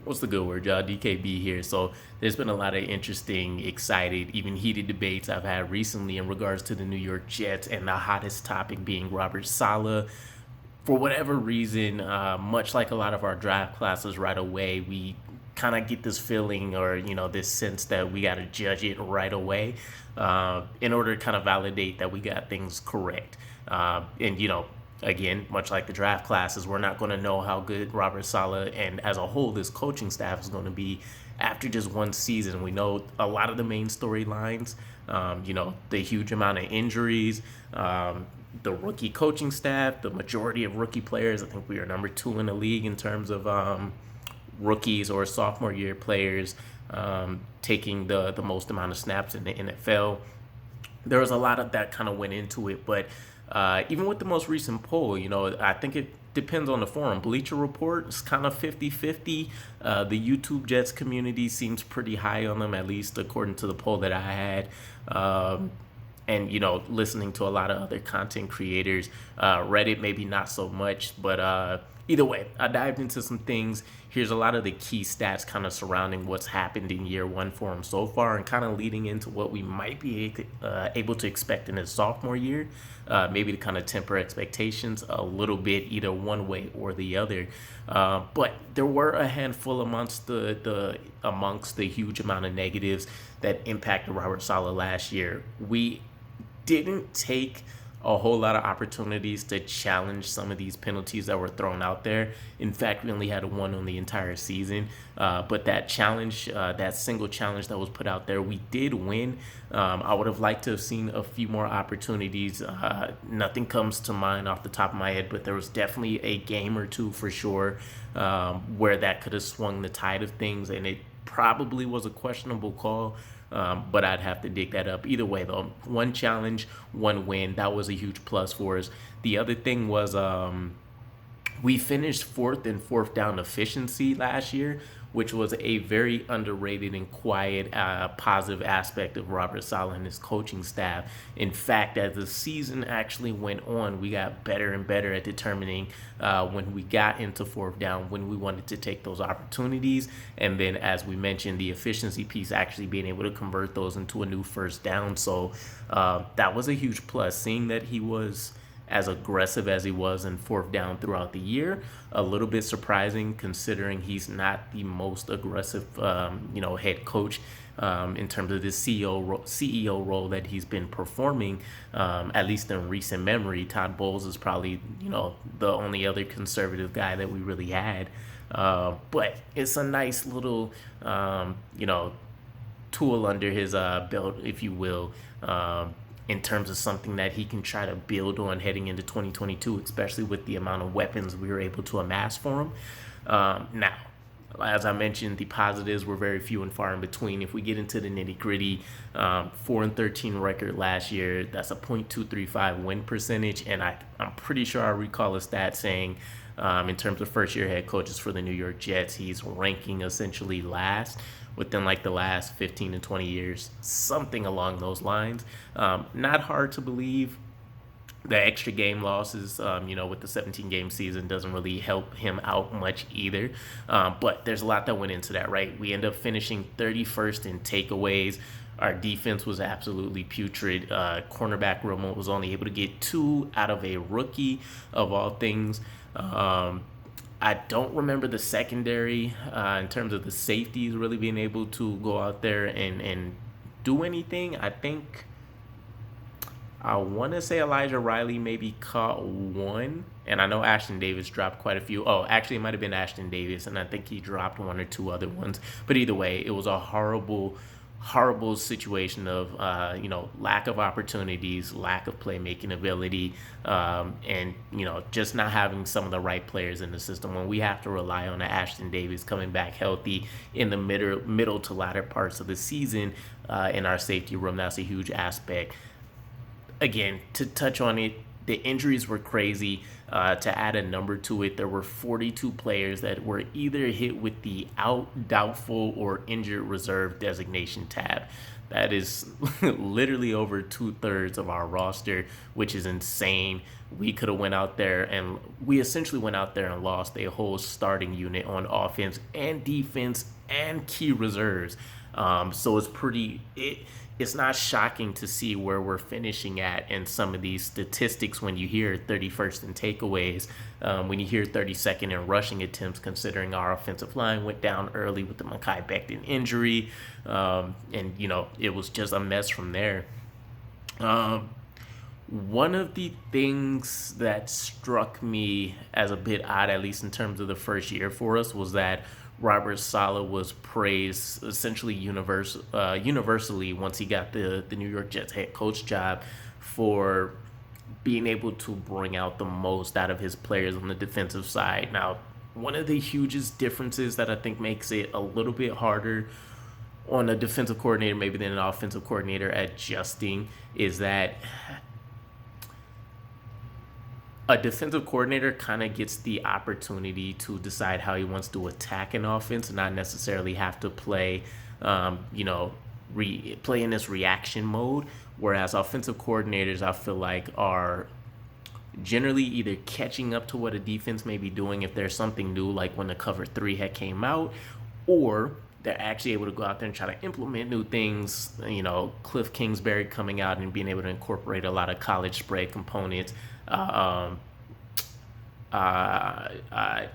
What's the good word, y'all? DKB here. So there's been a lot of interesting, excited, even heated debates I've had recently in regards to the New York Jets, and the hottest topic being Robert Saleh. For whatever reason, much like a lot of our draft classes right away, we kind of get this feeling or this sense that we got to judge it right away in order to kind of validate that we got things correct. And again, much like the draft classes, we're not going to know how good Robert Saleh and as a whole this coaching staff is going to be after just one season. We know a lot of the main storylines, the huge amount of injuries, the rookie coaching staff, the majority of rookie players. I think we are number 2 in the league in terms of rookies or sophomore year players taking the most amount of snaps in the NFL. There was a lot of that kind of went into it, but even with the most recent poll, I think it depends on the forum. Bleacher Report is kind of 50-50. The YouTube Jets community seems pretty high on them, at least according to the poll that I had. And listening to a lot of other content creators, Reddit maybe not so much, but either way, I dived into some things. Here's a lot of the key stats kind of surrounding what's happened in year one for him so far, and kind of leading into what we might be able to expect in his sophomore year. Maybe to kind of temper expectations a little bit, either one way or the other. But there were a handful amongst the huge amount of negatives that impacted Robert Saleh last year. We didn't take a whole lot of opportunities to challenge some of these penalties that were thrown out there. In fact, we only had one on the entire season. But that challenge, that single challenge that was put out there, we did win. I would have liked to have seen a few more opportunities. Nothing comes to mind off the top of my head, but there was definitely a game or two for sure where that could have swung the tide of things, and it probably was a questionable call. But I'd have to dig that up. Either way, though, one challenge, one win. That was a huge plus for us. The other thing was we finished 4th in 4th down efficiency last year, which was a very underrated and quiet positive aspect of Robert Saleh and his coaching staff. In fact, as the season actually went on, we got better and better at determining when we got into 4th down, when we wanted to take those opportunities. And then, as we mentioned, the efficiency piece, actually being able to convert those into a new first down. So that was a huge plus, seeing that he was as aggressive as he was in 4th down throughout the year. A little bit surprising considering he's not the most aggressive, head coach in terms of the CEO role that he's been performing, at least in recent memory. Todd Bowles is probably, the only other conservative guy that we really had. But it's a nice little, tool under his belt, if you will, in terms of something that he can try to build on heading into 2022, especially with the amount of weapons we were able to amass for him. Now, as I mentioned, the positives were very few and far in between. If we get into the nitty gritty, 4-13 record last year, that's a .235 win percentage. And I'm pretty sure I recall a stat saying in terms of first year head coaches for the New York Jets, he's ranking essentially last within like the last 15 to 20 years, something along those lines. Not hard to believe. The extra game losses, with the 17-game season doesn't really help him out much either. But there's a lot that went into that, right? We end up finishing 31st in takeaways. Our defense was absolutely putrid. Cornerback room was only able to get 2 out of a rookie, of all things. I don't remember the secondary in terms of the safeties really being able to go out there and do anything. I want to say Elijah Riley maybe caught 1, and I know Ashton Davis dropped quite a few. Oh, actually, it might have been Ashton Davis, and I think he dropped 1 or 2 other ones. But either way, it was a horrible situation of lack of opportunities, lack of playmaking ability, and just not having some of the right players in the system. When we have to rely on Ashton Davis coming back healthy in the middle to latter parts of the season in our safety room, that's a huge aspect. Again, to touch on it, The injuries were crazy. To add a number to it, there were 42 players that were either hit with the out, doubtful, or injured reserve designation tab. That is literally over 2/3 of our roster, which is insane. We could have went out there and we essentially went out there and lost a whole starting unit on offense and defense and key reserves. So it's not shocking to see where we're finishing at in some of these statistics when you hear 31st in takeaways, when you hear 32nd in rushing attempts, considering our offensive line went down early with the Mekhi Becton injury. And, it was just a mess from there. One of the things that struck me as a bit odd, at least in terms of the first year for us, was that Robert Saleh was praised essentially universally once he got the New York Jets head coach job for being able to bring out the most out of his players on the defensive side. Now, one of the hugest differences that I think makes it a little bit harder on a defensive coordinator maybe than an offensive coordinator adjusting is that a defensive coordinator kind of gets the opportunity to decide how he wants to attack an offense and not necessarily have to play, play in this reaction mode. Whereas offensive coordinators, I feel like, are generally either catching up to what a defense may be doing if there's something new, like when the cover 3 had came out, or they're actually able to go out there and try to implement new things. Cliff Kingsbury coming out and being able to incorporate a lot of college spread components.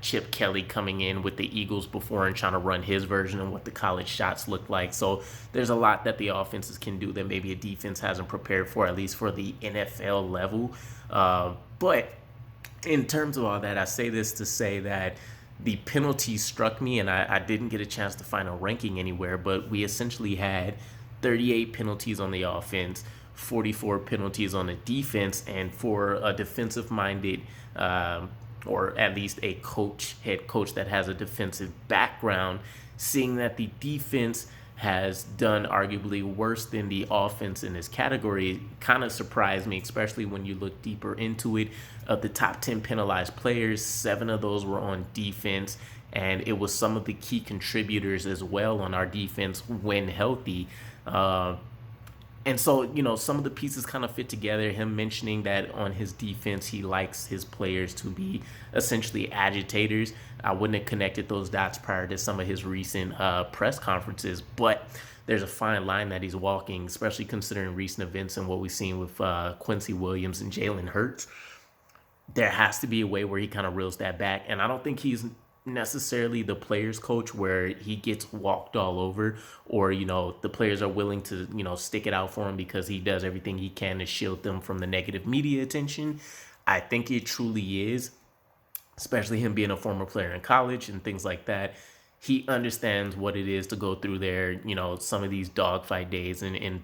Chip Kelly coming in with the Eagles before and trying to run his version of what the college shots look like. So there's a lot that the offenses can do that maybe a defense hasn't prepared for, at least for the NFL level. But in terms of all that, I say this to say that the penalties struck me, and I didn't get a chance to find a ranking anywhere, but we essentially had 38 penalties on the offense, 44 penalties on the defense, and for a defensive-minded, or at least a head coach that has a defensive background, seeing that the defense has done arguably worse than the offense in this category kind of surprised me, especially when you look deeper into it. Of the top 10 penalized players, 7 of those were on defense, and it was some of the key contributors as well on our defense when healthy. And so, some of the pieces kind of fit together. Him mentioning that on his defense, he likes his players to be essentially agitators. I wouldn't have connected those dots prior to some of his recent press conferences, but there's a fine line that he's walking, especially considering recent events and what we've seen with Quincy Williams and Jalen Hurts. There has to be a way where he kind of reels that back, and I don't think he's necessarily the players coach where he gets walked all over, or the players are willing to stick it out for him because he does everything he can to shield them from the negative media attention. I think it truly is, especially him being a former player in college and things like that. He understands what it is to go through there, some of these dogfight days and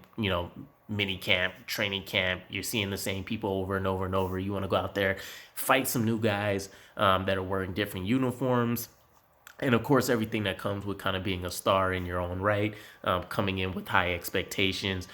mini camp, training camp. You're seeing the same people over and over and over. You want to go out there, fight some new guys that are wearing different uniforms. And of course, everything that comes with kind of being a star in your own right, coming in with high expectations,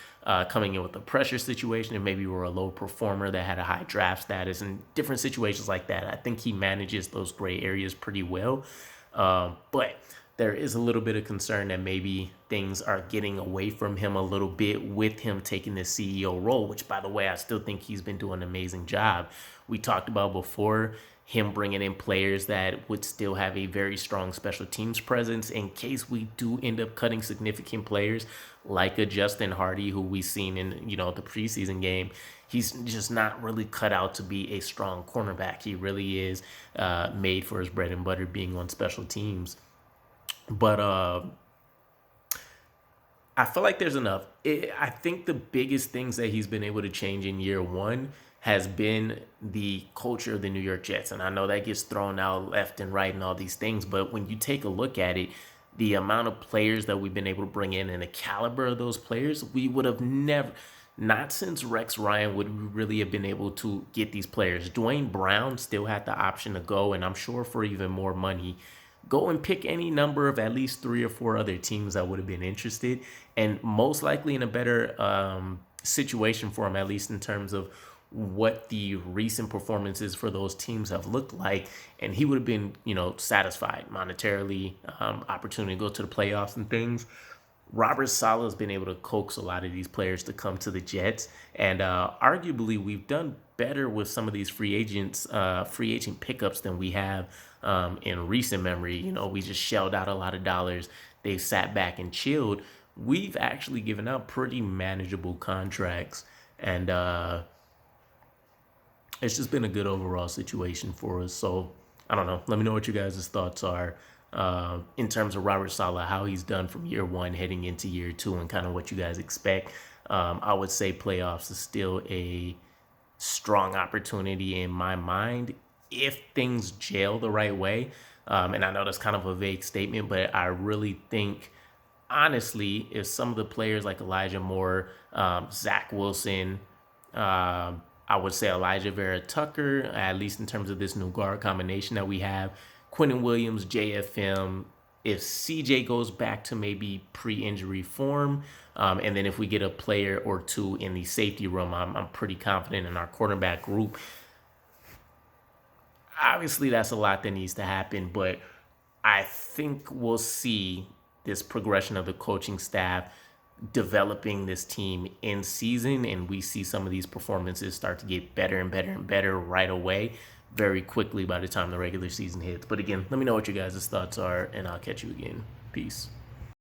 coming in with a pressure situation, and maybe you were a low performer that had a high draft status and different situations like that. I think he manages those gray areas pretty well. But there is a little bit of concern that maybe things are getting away from him a little bit with him taking the CEO role, which, by the way, I still think he's been doing an amazing job. We talked about before him bringing in players that would still have a very strong special teams presence in case we do end up cutting significant players like a Justin Hardy, who we've seen in the preseason game. He's just not really cut out to be a strong cornerback. He really is made for his bread and butter being on special teams. But I feel like there's enough. I think the biggest things that he's been able to change in year one has been the culture of the New York Jets. And I know that gets thrown out left and right and all these things, but when you take a look at it, the amount of players that we've been able to bring in and the caliber of those players, we would have never, not since Rex Ryan would we really have been able to get these players. Dwayne Brown still had the option to go, and I'm sure for even more money, go and pick any number of at least 3 or 4 other teams that would have been interested, and most likely in a better situation for him, at least in terms of what the recent performances for those teams have looked like, and he would have been, satisfied monetarily, opportunity to go to the playoffs and things. Robert Saleh has been able to coax a lot of these players to come to the Jets, and arguably we've done better with some of these free agent pickups than we have in recent memory. We just shelled out a lot of dollars. They sat back and chilled. We've actually given out pretty manageable contracts, and it's just been a good overall situation for us. So I don't know. Let me know what you guys' thoughts are in terms of Robert Saleh, how he's done from year one heading into year two, and kind of what you guys expect. I would say playoffs is still a strong opportunity in my mind if things gel the right way. And I know that's kind of a vague statement, but I really think, honestly, if some of the players like Elijah Moore, Zach Wilson, I would say Elijah Vera Tucker, at least in terms of this new guard combination that we have, Quentin Williams, JFM, if CJ goes back to maybe pre-injury form, and then if we get a player or two in the safety room, I'm pretty confident in our quarterback group. Obviously, that's a lot that needs to happen, but I think we'll see this progression of the coaching staff developing this team in season, and we see some of these performances start to get better and better and better right away, very quickly by the time the regular season hits. But again, let me know what you guys' thoughts are, and I'll catch you again. Peace.